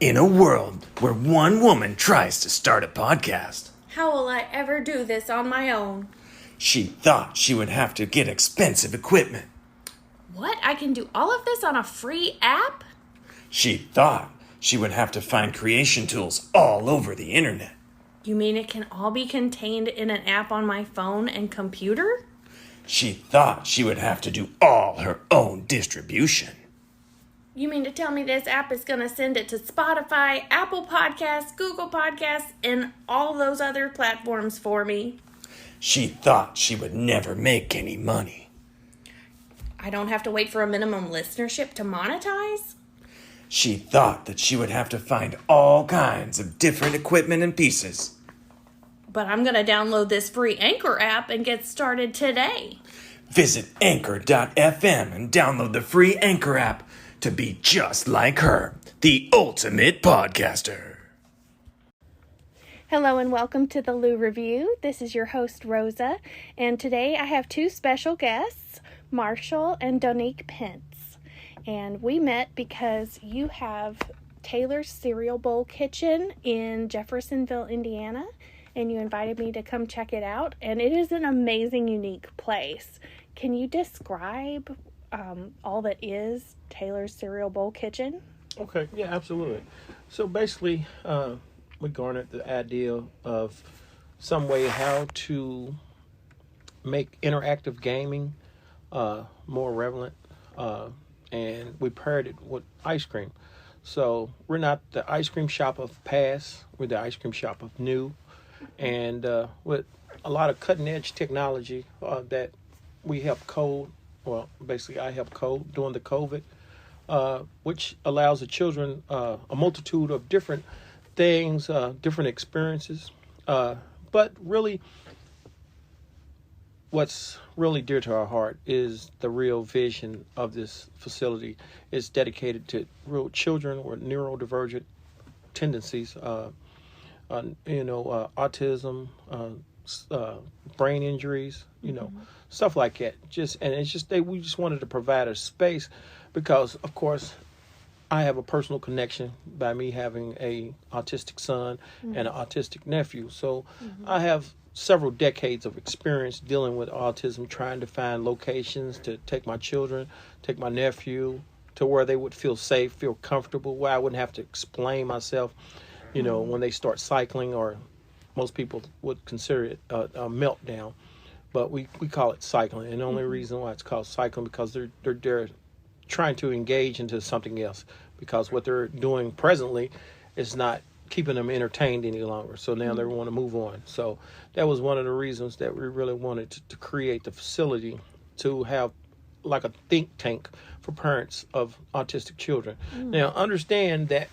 In a world where one woman tries to start a podcast, how will I ever do this on my own? She thought she would have to get expensive equipment. What? I can do all of this on a free app? She thought she would have to find creation tools all over the internet. You mean it can all be contained in an app on my phone and computer? She thought she would have to do all her own distribution. You mean to tell me this app is going to send it to Spotify, Apple Podcasts, Google Podcasts, and all those other platforms for me? She thought she would never make any money. I don't have to wait for a minimum listenership to monetize? She thought that she would have to find all kinds of different equipment and pieces. But I'm going to download this free Anchor app and get started today. Visit Anchor.fm and download the free Anchor app to be just like her, the ultimate podcaster. Hello and welcome to the Lou Review. This is your host, Rosa, and today I have two special guests, Marshall and Donique Pence. And we met because you have Taylor's Cereal Bowl Kitchen in Jeffersonville, Indiana, and you invited me to come check it out, and it is an amazing, unique place. Can you describe all that is Taylor's Cereal Bowl Kitchen? Okay, yeah, absolutely. So basically, we garnered the idea of some way how to make interactive gaming more relevant, and we paired it with ice cream. So we're not the ice cream shop of past, we're the ice cream shop of new, and with a lot of cutting edge technology that we help code. Well, basically, I help code during the COVID, which allows the children a multitude of different things, different experiences. But really, what's really dear to our heart is the real vision of this facility. It's dedicated to real children with neurodivergent tendencies, autism, brain injuries, stuff like that. We just wanted to provide a space because, of course, I have a personal connection by me having a autistic son and an autistic nephew. So I have several decades of experience dealing with autism, trying to find locations to take my children, take my nephew to where they would feel safe, feel comfortable, where I wouldn't have to explain myself, when they start cycling, or most people would consider it a meltdown. But we call it cycling, and the only reason why it's called cycling because they're trying to engage into something else, because what they're doing presently is not keeping them entertained any longer. So now they want to move on. So that was one of the reasons that we really wanted to create the facility to have like a think tank for parents of autistic children. Now understand that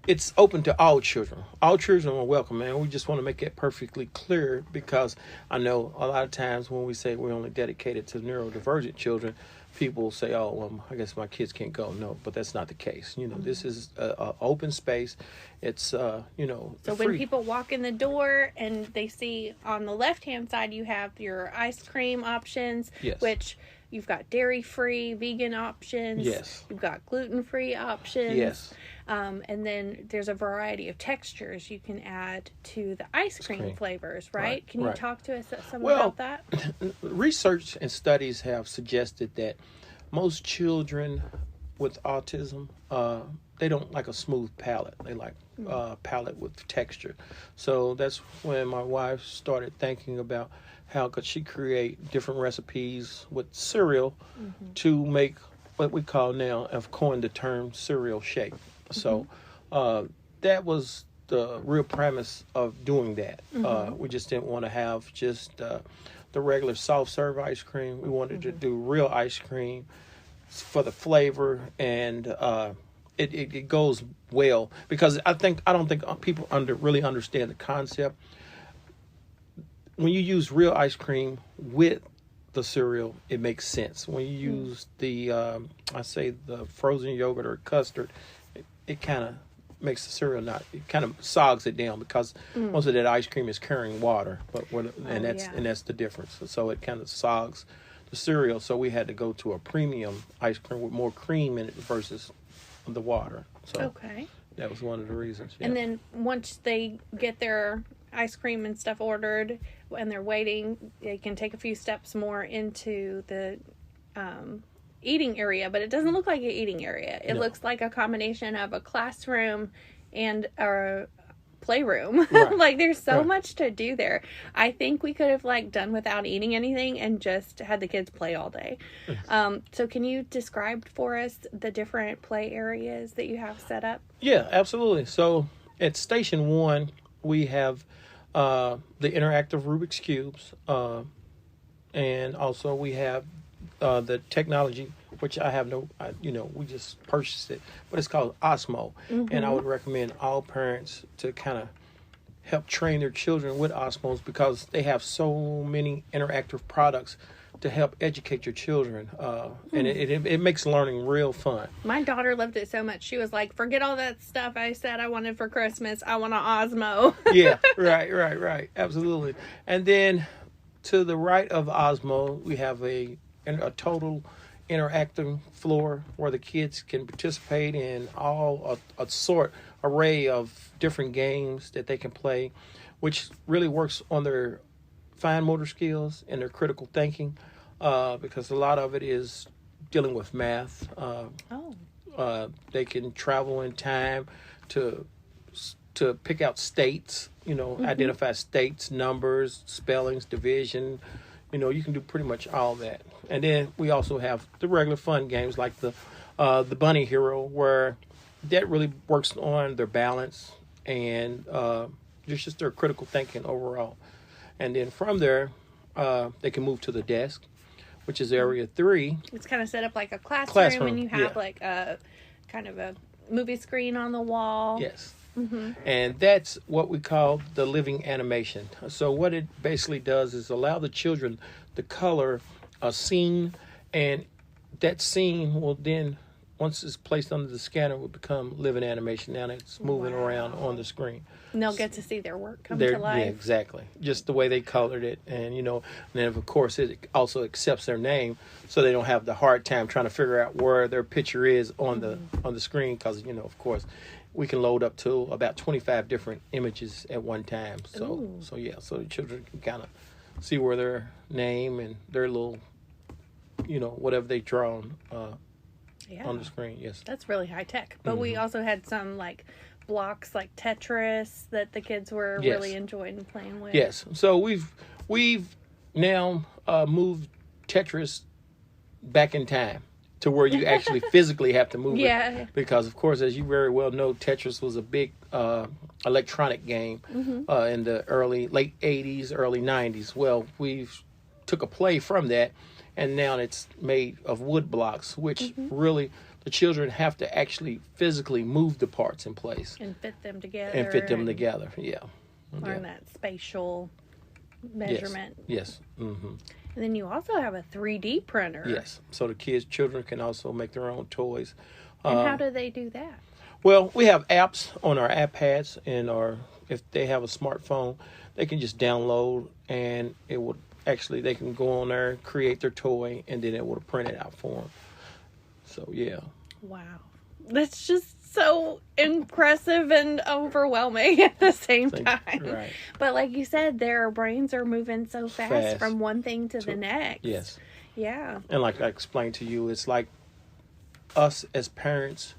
it's open to all children. All children are welcome, man. We just want to make it perfectly clear, because I know a lot of times when we say we're only dedicated to neurodivergent children, people say, oh, well, I guess my kids can't go. No, but that's not the case. This is an open space. It's, So free. When people walk in the door and they see on the left-hand side, you have your ice cream options, yes, which you've got dairy-free, vegan options. Yes. You've got gluten-free options. Yes. And then there's a variety of textures you can add to the ice cream flavors, right? Can you talk to us some about that? Research and studies have suggested that most children with autism, they don't like a smooth palate. They like palate with texture. So that's when my wife started thinking about how could she create different recipes with cereal to make what we call now, I've coined the term cereal shake. So that was the real premise of doing that. We just didn't want to have just the regular soft serve ice cream. We wanted to do real ice cream for the flavor, and it goes well, because I don't think people really understand the concept. When you use real ice cream with the cereal, it makes sense. When you use the the frozen yogurt or custard, it kind of makes the cereal it kind of sogs it down, because most of that ice cream is carrying water, that's the difference. So it kind of sogs the cereal. So we had to go to a premium ice cream with more cream in it versus the water. So Okay. that was one of the reasons. Yeah. And then once they get their ice cream and stuff ordered and they're waiting, they can take a few steps more into the eating area, but it doesn't look like an eating area. It looks like a combination of a classroom and a playroom. Right. Like there's so much to do there. I think we could have like done without eating anything and just had the kids play all day. So can you describe for us the different play areas that you have set up? Yeah, absolutely. So at Station 1, we have the interactive Rubik's Cubes, and also we have the technology, which I have we just purchased it, but it's called Osmo. And I would recommend all parents to kind of help train their children with Osmos because they have so many interactive products to help educate your children. And it makes learning real fun. My daughter loved it so much. She was like, forget all that stuff I said I wanted for Christmas. I want an Osmo. Yeah, right. Absolutely. And then to the right of Osmo, we have a total interactive floor where the kids can participate in all array of different games that they can play, which really works on their fine motor skills and their critical thinking, because a lot of it is dealing with math. They can travel in time to pick out states, identify states, numbers, spellings, division. You can do pretty much all that. And then we also have the regular fun games like the Bunny Hero, where that really works on their balance and just their critical thinking overall. And then from there, they can move to the desk, which is area 3. It's kind of set up like a classroom and you have yeah. like a kind of a movie screen on the wall. Yes. And that's what we call the living animation. So what it basically does is allow the children to color a scene, and that scene will then, once it's placed under the scanner, will become living animation. Now it's moving around on the screen. And they'll get to see their work come to life. Yeah, exactly. Just the way they colored it. And, and then, of course, it also accepts their name, so they don't have the hard time trying to figure out where their picture is on the screen. Because, of course, we can load up to about 25 different images at one time. So the children can kind of see where their name and their little, whatever they drawn on the screen. Yes. That's really high tech. But we also had some like blocks like Tetris that the kids were really enjoying playing with. Yes. So we've now moved Tetris back in time to where you actually physically have to move it. Because, of course, as you very well know, Tetris was a big electronic game in the late 80s, early 90s. Well, we've took a play from that, and now it's made of wood blocks, which really the children have to actually physically move the parts in place. And fit them together. Yeah. Learn that spatial measurement. Yes. Mm-hmm. And then you also have a 3D printer. Yes. So the children can also make their own toys. And how do they do that? Well, we have apps on our iPads, and if they have a smartphone, they can just download, and it would they can go on there, create their toy, and then it would print it out for them. So, yeah. Wow. That's just so impressive and overwhelming at the same time. Right. But like you said, their brains are moving so fast from one thing to the next. Yes. Yeah. And like I explained to you, it's like us as parents,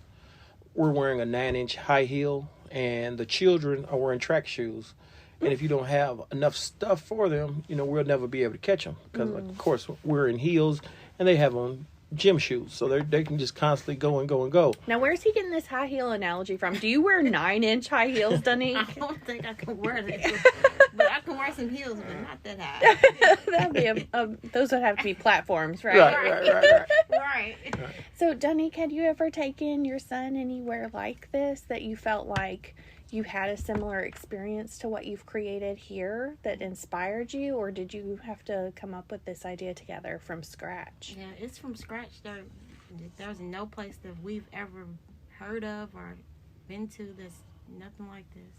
we're wearing a 9-inch high heel, and the children are wearing track shoes. And if you don't have enough stuff for them, we'll never be able to catch them. Because, of course, we're in heels, and they have on gym shoes. So they can just constantly go and go and go. Now, where's he getting this high heel analogy from? Do you wear 9-inch high heels, Donique? I don't think I can wear that. But I can wear some heels, but not that high. That'd be those would have to be platforms, right? Right. So, Donique, had you ever taken your son anywhere like this that you felt like you had a similar experience to what you've created here that inspired you, or did you have to come up with this idea together from scratch? Yeah, it's from scratch. There's no place that we've ever heard of or been to that's nothing like this.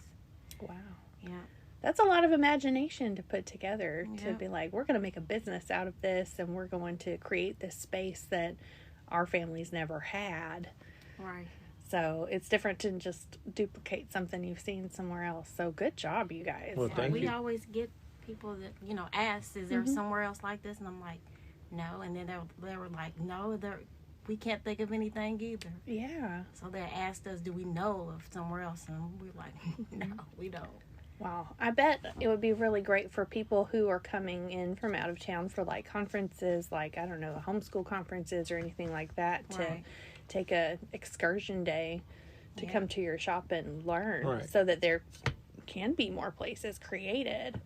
Wow. Yeah. That's a lot of imagination to put together to be like, we're going to make a business out of this, and we're going to create this space that our family's never had. Right. So it's different to just duplicate something you've seen somewhere else. So good job, you guys. Well, thank we you. always get people that, ask, is there somewhere else like this? And I'm like, no. And then they were like, no, we can't think of anything either. Yeah. So they asked us, do we know of somewhere else? And we're like, no, we don't. Wow. I bet it would be really great for people who are coming in from out of town for like conferences, like, I don't know, homeschool conferences or anything like that, to take a excursion day to come to your shop and learn, so that there can be more places created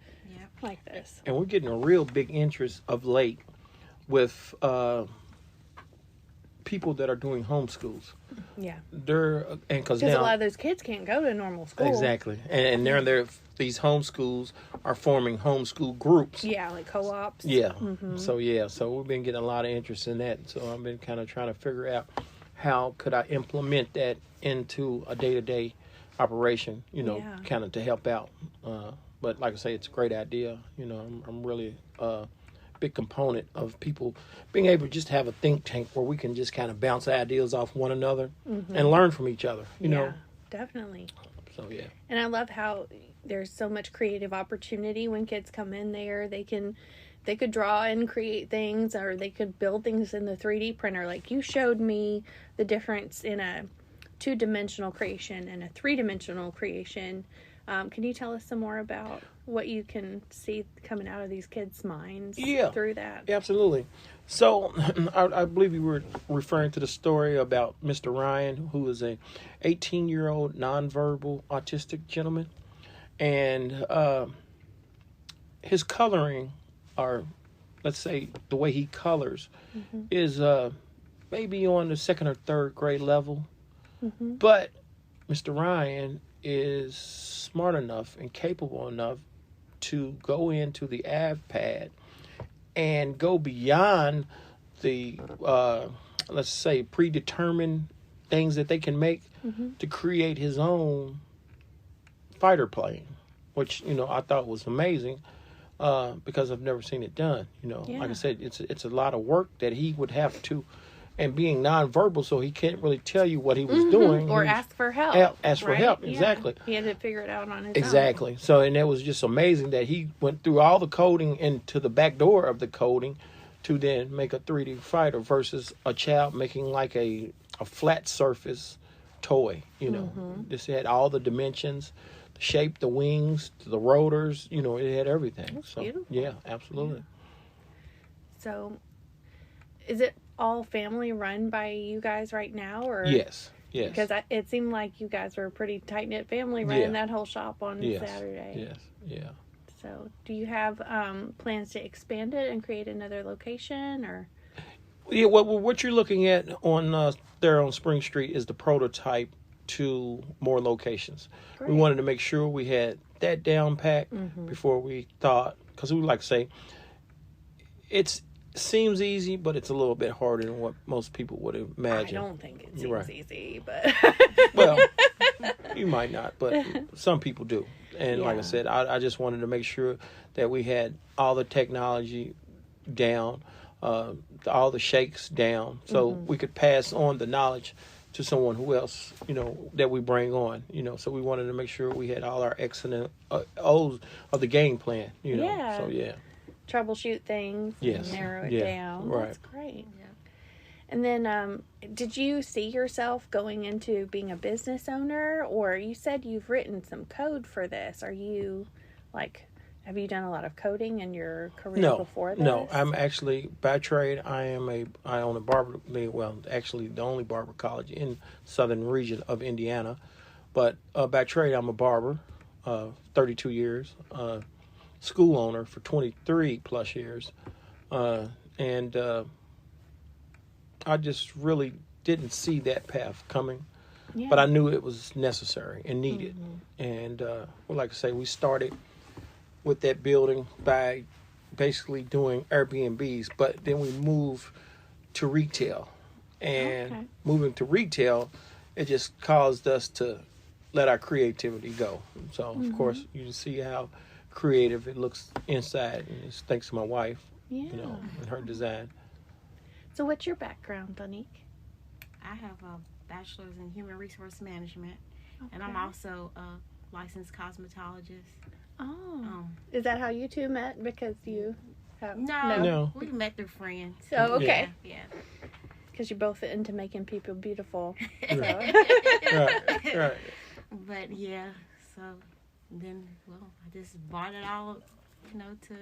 like this. And we're getting a real big interest of late with people that are doing homeschools. Yeah. Because a lot of those kids can't go to normal school. Exactly. And these homeschools are forming homeschool groups. Yeah, like co-ops. Yeah. So we've been getting a lot of interest in that. So I've been kind of trying to figure out how could I implement that into a day-to-day operation, kind of to help out. But like I say, it's a great idea. I'm really big component of people being able to just have a think tank where we can just kind of bounce ideas off one another and learn from each other, you know. Definitely. So, yeah. And I love how there's so much creative opportunity when kids come in there. They could draw and create things, or they could build things in the 3D printer. Like you showed me the difference in a 2-dimensional creation and a 3-dimensional creation. Can you tell us some more about what you can see coming out of these kids' minds through that? Absolutely. So I believe you were referring to the story about Mr. Ryan, who is a 18-year-old nonverbal autistic gentleman. And his coloring, or let's say the way he colors, is maybe on the 2nd or 3rd grade level. But Mr. Ryan is smart enough and capable enough to go into the iPad and go beyond the, let's say, predetermined things that they can make to create his own fighter plane, which, I thought was amazing because I've never seen it done. Like I said, it's a lot of work that he would have to, and being nonverbal, so he can't really tell you what he was doing. Or ask for help. Ask for help, exactly. He had to figure it out on his own. Exactly. So, and it was just amazing that he went through all the coding into the back door of the coding to then make a 3D fighter versus a child making like a flat surface toy, This had all the dimensions, the shape, the wings, the rotors, it had everything. That's beautiful. Yeah, absolutely. So, is it all family run by you guys right now, or Yes. Because it seemed like you guys were a pretty tight knit family running that whole shop on Saturday. Yes. So, do you have plans to expand it and create another location, or? Yeah, what you're looking at on there on Spring Street is the prototype to more locations. Great. We wanted to make sure we had that down pat before we thought, because we like to say it's. Seems easy, but it's a little bit harder than what most people would imagine. I don't think it seems easy, but well, you might not, but some people do. And like I said, I just wanted to make sure that we had all the technology down, all the shakes down, so we could pass on the knowledge to someone who else, that we bring on, So we wanted to make sure we had all our X and O's of the game plan, So troubleshoot things and narrow it down. Right. That's great. Yeah. And then did you see yourself going into being a business owner, or you said you've written some code for this? Are you have you done a lot of coding in your career before this? No, I'm actually by trade. I own a barber. Well, actually, the only barber college in southern region of Indiana, but by trade, I'm a barber. 32 years. School owner for 23 plus years, and I just really didn't see that path coming, but I knew it was necessary and needed. And like I say, we started with that building by basically doing Airbnbs, but then we moved to retail, and moving to retail, it just caused us to let our creativity go. So of course you can see how creative it looks inside, and it's thanks to my wife, and her design. So what's your background, Donique? I have a bachelor's in human resource management, and I'm Okay. also a licensed cosmetologist. Oh. Is that how you two met? Because you have... No. We met through friends. Oh, okay. Yeah. Because you're both into making people beautiful. Right. But yeah, so then, well, I just brought it all, to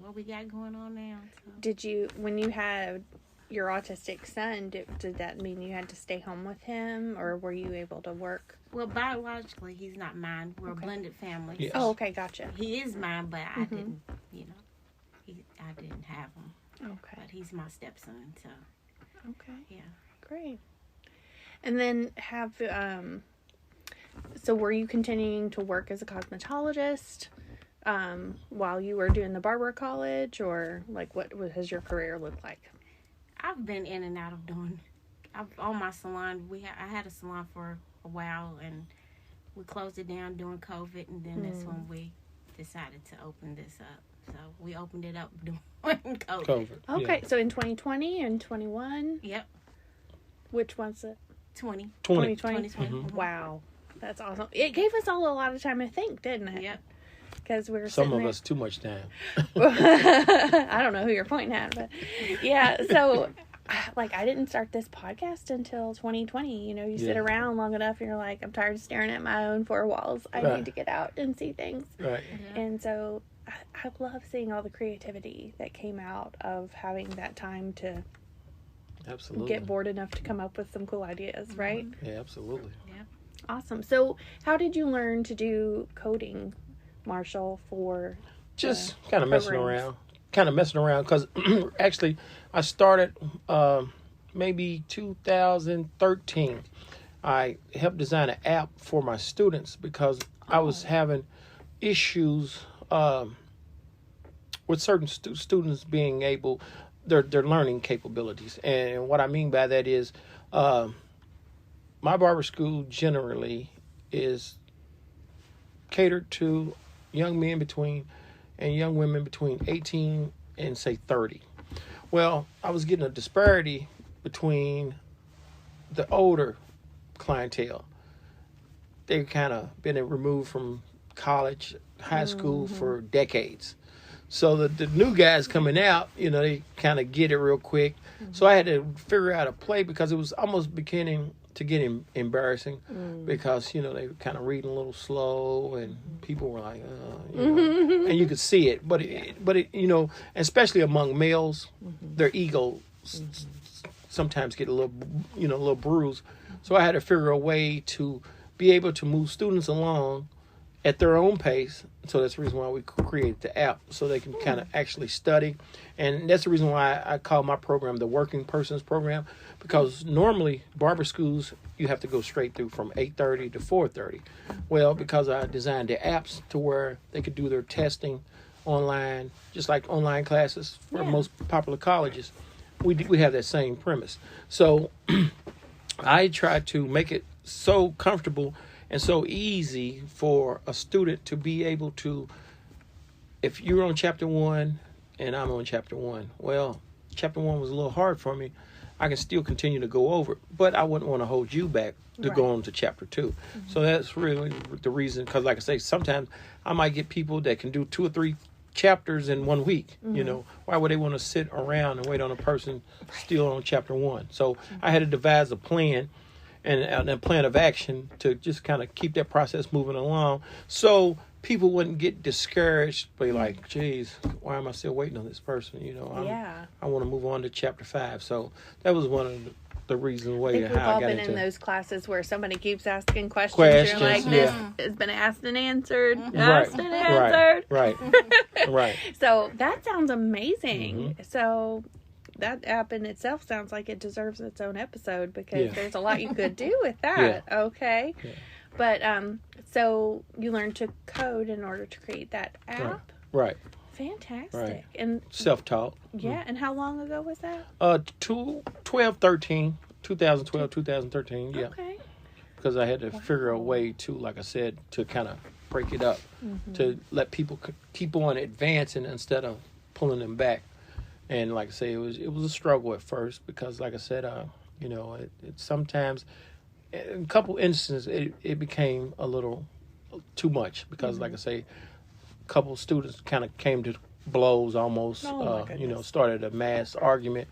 what we got going on now. So. Did you, when you had your autistic son, did that mean you had to stay home with him, or were you able to work? Well, biologically, he's not mine. We're a blended family. Yes. Oh, okay, gotcha. He is mine, but I didn't, I didn't have him. Okay. But he's my stepson, so Okay. yeah. Great. And then so were you continuing to work as a cosmetologist while you were doing the barber college, or like what has your career looked like? I've been in and out of doing. On my salon, I had a salon for a while, and we closed it down during COVID, and then that's when we decided to open this up. So we opened it up during COVID. Okay, so in 2020 and 21? Yep, Which one's it? 2020. 2020? Wow. That's awesome. It gave us all a lot of time to think, didn't it? Yep. Because we were Some sitting of there. us too much time. I don't know who you're pointing at, but yeah. So, like, I didn't start this podcast until 2020. You sit around long enough, and you're like, I'm tired of staring at my own four walls. I need to get out and see things. Right. Yeah. And so, I love seeing all the creativity that came out of having that time to Absolutely. get bored enough to come up with some cool ideas, right? Yeah, absolutely. Awesome. So, how did you learn to do coding, Marshall, for Just kind of messing programs? around. Because actually, I started maybe 2013. I helped design an app for my students because I was having issues with certain students being able, their learning capabilities. And what I mean by that is, my barber school generally is catered to young men and young women between 18 and say 30. Well, I was getting a disparity between the older clientele. They've kind of been removed from college, high school for decades. So the new guys coming out, they kind of get it real quick. So I had to figure out a play because it was almost beginning to get embarrassing because, they were kind of reading a little slow and people were like, and you could see it. But especially among males, their ego sometimes get a little bruised. So I had to figure a way to be able to move students along at their own pace. So that's the reason why we created the app, so they can kind of actually study. And that's the reason why I call my program the Working Persons Program, because normally barber schools, you have to go straight through from 8:30 to 4:30. Well, because I designed the apps to where they could do their testing online, just like online classes for most popular colleges, we have that same premise. So I try to make it so comfortable and so easy for a student to be able to, if you're on chapter 1 and I'm on chapter 1, well, chapter 1 was a little hard for me. I can still continue to go over it, but I wouldn't want to hold you back to go on to chapter 2. So that's really the reason, because like I say, sometimes I might get people that can do 2 or 3 chapters in 1 week. Why would they want to sit around and wait on a person still on chapter 1? So I had to devise a plan and a plan of action to just kind of keep that process moving along, so people wouldn't get discouraged, be like, geez, why am I still waiting on this person? I want to move on to chapter 5. So that was one of the reasons I think we've how all I got been into in those classes where somebody keeps asking questions. You're like, this has been asked and answered. Asked and answered. Right. So that sounds amazing. So that app in itself sounds like it deserves its own episode, because there's a lot you could do with that. Okay. Yeah. But so you learned to code in order to create that app? Right. Fantastic. Right. And self-taught. Yeah. And how long ago was that? 2013. Yeah. Okay. Because I had to figure a way to, like I said, to kind of break it up, to let people keep on advancing instead of pulling them back. And like I say, it was a struggle at first, because like I said, it sometimes in a couple instances, it became a little too much because, like I say, a couple students kind of came to blows almost. Started a mass argument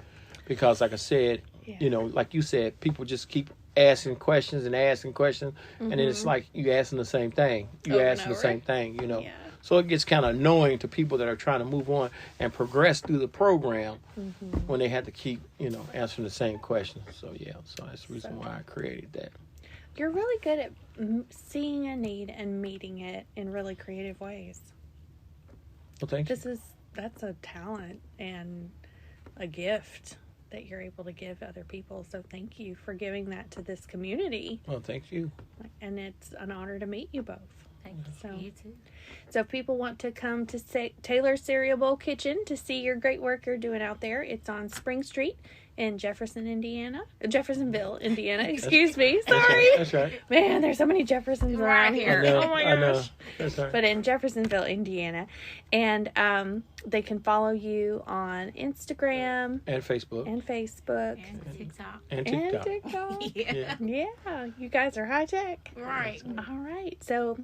because, like I said, like you said, people just keep asking questions, and then it's like you asking the same thing. Same thing, Yeah. So it gets kind of annoying to people that are trying to move on and progress through the program when they have to keep, answering the same questions. So that's the reason why I created that. You're really good at seeing a need and meeting it in really creative ways. Well, thank you. That's a talent and a gift that you're able to give other people. So thank you for giving that to this community. Well, thank you. And it's an honor to meet you both. Thank you. So, You too. So if people want to come to Taylor's Cereal Bowl Kitchen to see your great work you're doing out there, it's on Spring Street in Jeffersonville, Indiana. Excuse me. Sorry. That's right. Man, there's so many Jeffersons around here. Oh my I know. gosh. That's right. But in Jeffersonville, Indiana. And they can follow you on Instagram And Facebook. and Facebook. And TikTok. And And TikTok. TikTok. Yeah. Yeah, you guys are high tech. Right. All right. So,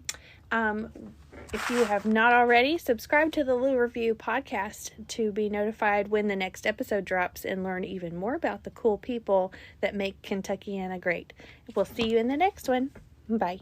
if you have not already, subscribe to the Lou Review podcast to be notified when the next episode drops and learn even more about the cool people that make Kentuckiana great. We'll see you in the next one. Bye.